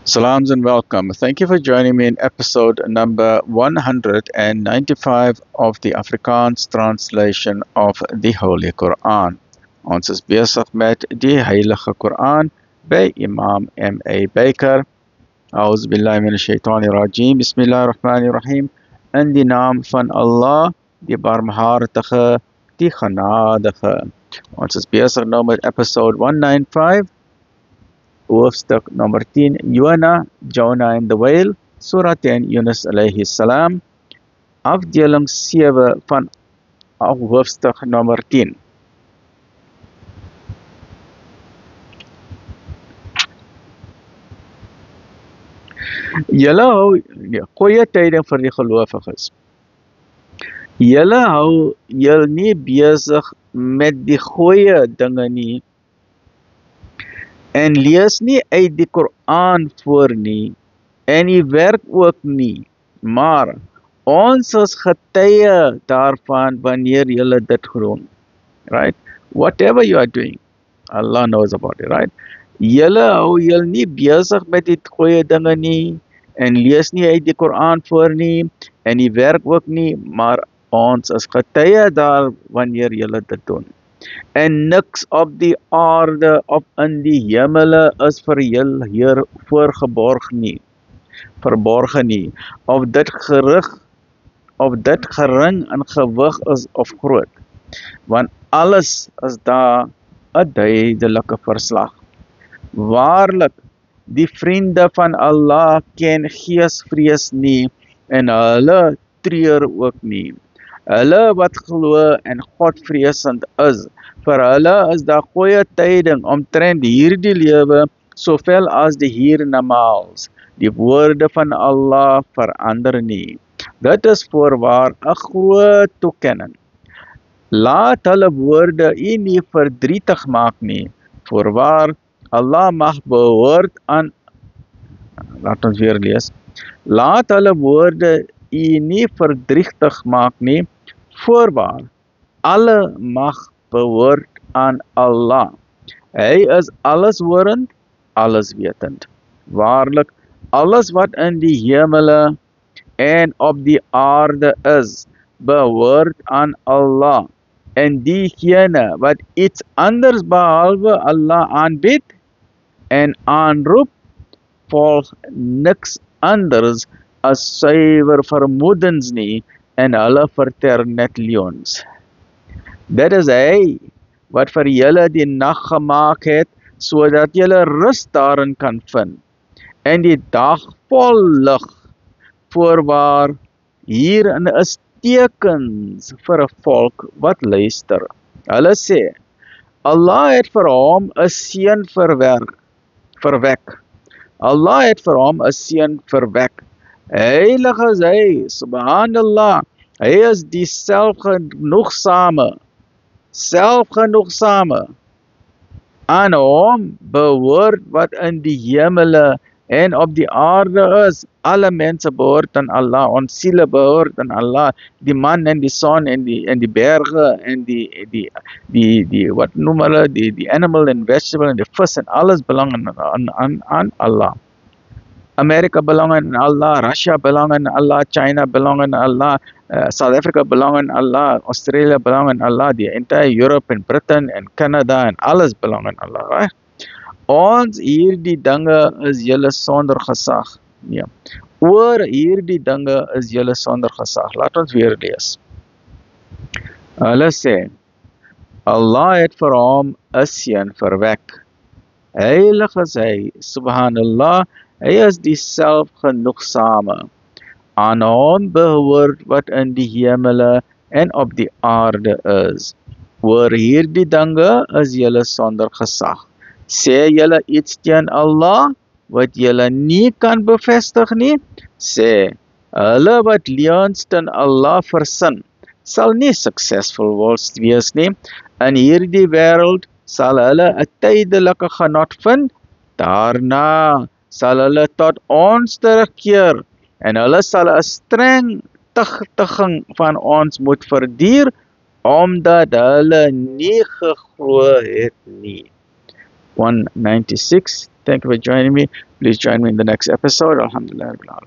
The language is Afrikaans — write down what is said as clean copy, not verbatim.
Salams and welcome. Thank you for joining me in episode number 195 of the Afrikaans translation of the Holy Quran. Ons is besig met die Heilige Quran by Imam M.A. Baker. A'udhu billahi minash shaitani rajim. Bismillahir rahmanir rahim. In die naam van Allah, die barmhartige, die genadige. Ons is besig nou met episode 195. Hoofstuk nummer 10, Jonah and the Whale, Surah 10, Yunus alayhi salam, afdeling 7 van hoofstuk nummer 10. Julle hou goeie tyding vir die gelowiges. Julle hou julle nie besig met die goeie dinge nie. En lees nie uit die Koran voor nie, en jy werk ook nie, maar ons is getuie daarvan wanneer julle dit doen. Right? Whatever you are doing, Allah knows about it, right? Julle hou julle nie besig met die goeie dinge nie, en lees nie uit die Koran voor nie, en jy werk ook nie, maar ons is getuie daar wanneer julle dit doen. En niks op die aarde of in die hemele is vir julle hier verborgen nie, of dit gering in gewig is of groot, want alles is daar 'n duidelike verslag. Waarlik, die vriende van Allah ken geesvrees nie, en hulle treur ook nie. Hulle wat glo en Godvreesend is, vir hulle is daar goeie tyding omtrent hierdie lewe, sowel as die hiernamaals. Die woorde van Allah verander nie. Dit is voorwaar 'n groot toekenning. Laat hulle woorde u nie verdrietig maak nie. Voorwaar, Allah mag behoort aan. Laat ons weer lees. Laat hulle woorde u nie verdrietig maak nie. Voorwaar, alle mag behoort aan Allah. Hy is alles horend, alles wetend. Waarlik, alles wat in die hemele en op die aarde is, behoort aan Allah. En diegene wat iets anders behalwe Allah aanbid en aanroep, volg niks anders as suiwer vermoedens nie, en hulle verter net leons. Dit is hy wat vir julle die nag gemaak het, sodat julle rus daarin kan vind, en die dag vol lig. Voorwaar, hierin is tekens vir 'n volk wat luister. Hulle sê, Allah het vir hom 'n seun verwek. Allah het vir hom 'n seun verwek. Heilig is hy, subhanallah, hy is die selfgenoegsame. Aan hom behoort wat in die hemele en op die aarde is. Alle mense behoort aan Allah, ons siele behoort aan Allah, die man en die son en die berge en die wat noem hulle, die animal and vegetable en die vis en alles belang aan Allah. Amerika belang aan Allah, Russia belang aan Allah, China belang aan Allah, South Africa belang aan Allah, Australia belang aan Allah, die entire Europe en Britain en Canada en alles belang aan Allah. Right? Ons hierdie dinge is julle sonder gesag. Nee. Oor hierdie dinge is julle sonder gesag. Laat ons weer lees. Hulle sê, Allah het vir hom 'n seun verwek. Heilig is hy, subhanallah, hy is die selfgenoegsame. Aan hom behoort wat in die hemele en op die aarde is. Oor hierdie dinge is julle sonder gesag. Sê julle iets teen Allah wat julle nie kan bevestig nie? Sê, hulle wat leuns teen Allah versin, sal nie suksesvol wees nie. In hierdie wêreld sal hulle 'n tydelike genot vind. Daarna sal hulle tot ons terugkeer, en hulle sal 'n streng tigting van ons moet verduur, omdat hulle nie geglo het nie. 196 Thank you for joining me. Please join me in the next episode. Alhamdulillah.